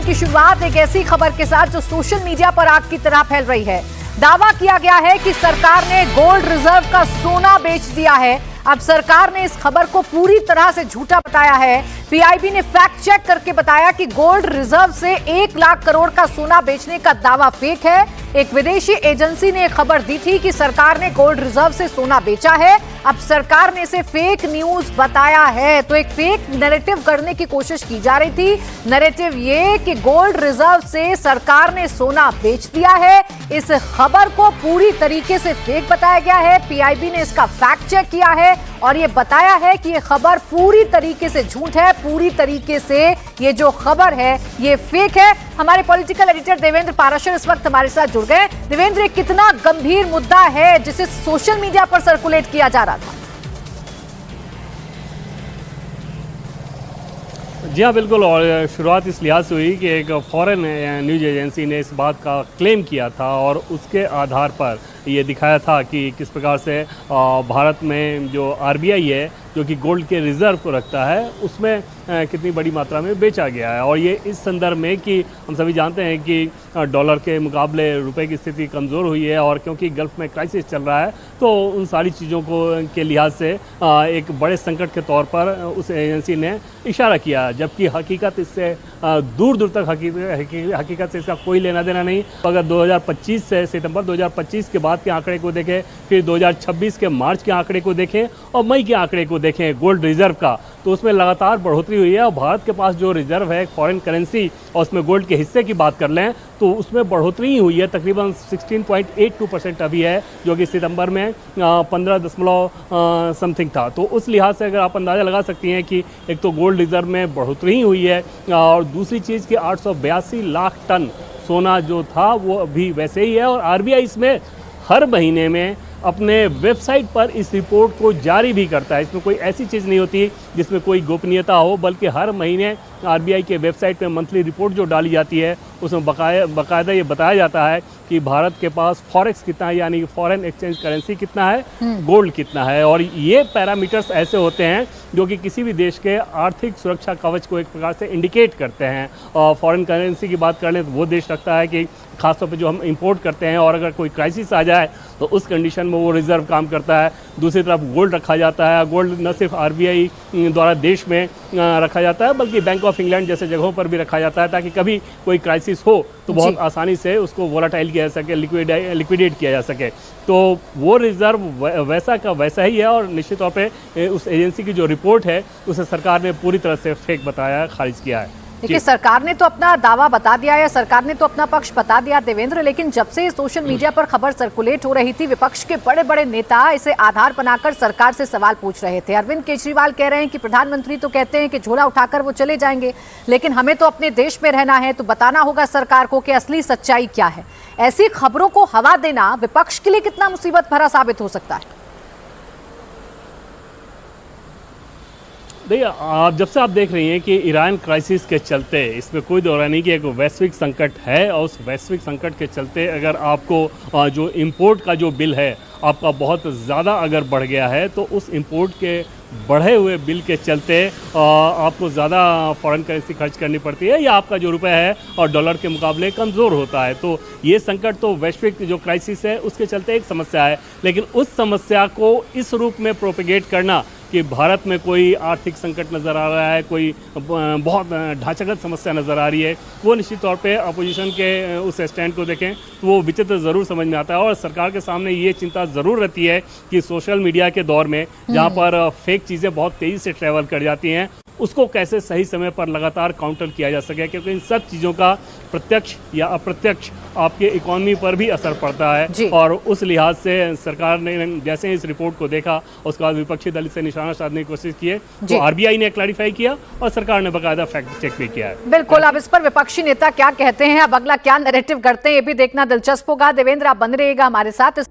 की शुरुआत एक ऐसी खबर के साथ जो सोशल मीडिया पर आग की तरह फैल रही है। दावा किया गया है कि सरकार ने गोल्ड रिजर्व का सोना बेच दिया है। अब सरकार ने इस खबर को पूरी तरह से झूठा बताया है। पीआईबी ने फैक्ट चेक करके बताया कि गोल्ड रिजर्व से 1 लाख करोड़ का सोना बेचने का दावा फेक है। एक विदेशी एजेंसी ने खबर दी थी कि सरकार ने गोल्ड रिजर्व से सोना बेचा है। अब सरकार ने इसे फेक न्यूज बताया है, तो एक फेक नैरेटिव करने की कोशिश की जा रही थी। नैरेटिव ये कि गोल्ड रिजर्व से सरकार ने सोना बेच दिया है। इस खबर को पूरी तरीके से फेक बताया गया है। पीआईबी ने इसका फैक्ट चेक किया है और ये बताया है कि ये खबर पूरी तरीके से झूठ है, पूरी तरीके से ये जो खबर है ये फेक है। हमारे पॉलिटिकल एडिटर देवेंद्र पाराशर इस वक्त हमारे साथ जुड़ गए। देवेंद्र, कितना गंभीर मुद्दा है जिसे सोशल मीडिया पर सर्कुलेट किया जा रहा था? जी हाँ, बिल्कुल। और शुरुआत इस लिहाज से हुई कि एक फॉरेन न्यूज एजेंसी ने इस बात का क्लेम किया था और उसके आधार पर ये दिखाया था कि किस प्रकार से भारत में जो आरबीआई है, जो कि गोल्ड के रिजर्व को रखता है, उसमें कितनी बड़ी मात्रा में बेचा गया है। और ये इस संदर्भ में कि हम सभी जानते हैं कि डॉलर के मुकाबले रुपए की स्थिति कमज़ोर हुई है और क्योंकि गल्फ़ में क्राइसिस चल रहा है, तो उन सारी चीज़ों को के लिहाज से एक बड़े संकट के तौर पर उस एजेंसी ने इशारा किया, जबकि हकीकत इससे दूर दूर तक हकीकत से इसका कोई लेना देना नहीं। अगर 2025 से सितंबर 2025 के बाद के आंकड़े को देखें, फिर 2026 के मार्च के आंकड़े को देखें और मई के आंकड़े को देखें गोल्ड रिजर्व का, तो उसमें लगातार बढ़ोतरी हुई है। और भारत के पास जो रिजर्व है फॉरेन करेंसी और उसमें गोल्ड के हिस्से की बात कर लें तो उसमें बढ़ोतरी ही हुई है। तकरीबन 16.82% अभी है, जो कि सितंबर में 15 समथिंग था। तो उस लिहाज से अगर आप अंदाज़ा लगा सकती हैं कि एक तो गोल्ड रिजर्व में बढ़ोतरी ही हुई है और दूसरी चीज़ कि 882 लाख टन सोना जो था वो अभी वैसे ही है। और आरबीआई इसमें हर महीने में अपने वेबसाइट पर इस रिपोर्ट को जारी भी करता है। इसमें कोई ऐसी चीज़ नहीं होती जिसमें कोई गोपनीयता हो, बल्कि हर महीने आरबीआई के वेबसाइट पे मंथली रिपोर्ट जो डाली जाती है उसमें बाकायदा ये बताया जाता है कि भारत के पास फॉरेक्स कितना है, यानी फॉरेन एक्सचेंज करेंसी कितना है, गोल्ड कितना है। और ये पैरामीटर्स ऐसे होते हैं जो कि किसी भी देश के आर्थिक सुरक्षा कवच को एक प्रकार से इंडिकेट करते हैं। और फॉरेन करेंसी की बात कर लें तो वो देश रखता है कि खासतौर पे जो हम इंपोर्ट करते हैं और अगर कोई क्राइसिस आ जाए तो उस कंडीशन में वो रिजर्व काम करता है। दूसरी तरफ गोल्ड रखा जाता है। गोल्ड न सिर्फ आरबीआई द्वारा देश में रखा जाता है, बल्कि बैंक ऑफ इंग्लैंड जैसे जगहों पर भी रखा जाता है, ताकि कभी कोई क्राइसिस हो तो बहुत आसानी से उसको वोलाटाइल किया जा सके, लिक्विडेट किया जा सके। तो वो रिजर्व वैसा का वैसा ही है और निश्चित तौर पे उस एजेंसी की जो रिपोर्ट है उसे सरकार ने पूरी तरह से फेक बताया, खारिज किया है। देखिए, सरकार ने तो अपना दावा बता दिया है, सरकार ने तो अपना पक्ष बता दिया देवेंद्र, लेकिन जब से सोशल मीडिया पर खबर सर्कुलेट हो रही थी, विपक्ष के बड़े बड़े नेता इसे आधार बनाकर सरकार से सवाल पूछ रहे थे। अरविंद केजरीवाल कह रहे हैं कि प्रधानमंत्री तो कहते हैं कि झोला उठाकर वो चले जाएंगे, लेकिन हमें तो अपने देश में रहना है, तो बताना होगा सरकार को कि असली सच्चाई क्या है। ऐसी खबरों को हवा देना विपक्ष के लिए कितना मुसीबत भरा साबित हो सकता है? देखिए, जब से आप देख रही हैं कि ईरान क्राइसिस के चलते, इसमें कोई दौरा नहीं कि एक वैश्विक संकट है और उस वैश्विक संकट के चलते अगर आपको जो इंपोर्ट का जो बिल है आपका बहुत ज़्यादा अगर बढ़ गया है, तो उस इंपोर्ट के बढ़े हुए बिल के चलते आपको ज़्यादा फॉरेन करेंसी खर्च करनी पड़ती है या आपका जो रुपए है और डॉलर के मुकाबले कमज़ोर होता है। तो ये संकट तो वैश्विक जो क्राइसिस है उसके चलते एक समस्या है, लेकिन उस समस्या को इस रूप में प्रोपेगेट करना कि भारत में कोई आर्थिक संकट नज़र आ रहा है, कोई बहुत ढांचागत समस्या नज़र आ रही है, वो निश्चित तौर पे अपोजिशन के उस स्टैंड को देखें तो वो विचित्र ज़रूर समझ में आता है। और सरकार के सामने ये चिंता ज़रूर रहती है कि सोशल मीडिया के दौर में जहाँ पर फेक चीज़ें बहुत तेज़ी से ट्रैवल कर जाती हैं, उसको कैसे सही समय पर लगातार काउंटर किया जा सके, क्योंकि इन सब चीज़ों का प्रत्यक्ष या अप्रत्यक्ष आपके इकोनॉमी पर भी असर पड़ता है। और उस लिहाज से सरकार ने जैसे इस रिपोर्ट को देखा उसके बाद विपक्षी दल से निशाना साधने की कोशिश किए, तो आरबीआई ने क्लैरिफाई किया और सरकार ने बाकायदा फैक्ट चेक भी किया है। बिल्कुल, अब इस पर विपक्षी नेता क्या कहते हैं, अब अगला क्या नैरेटिव करते हैं, ये भी देखना दिलचस्प होगा। देवेंद्र, आप बने रहिएगा हमारे साथ।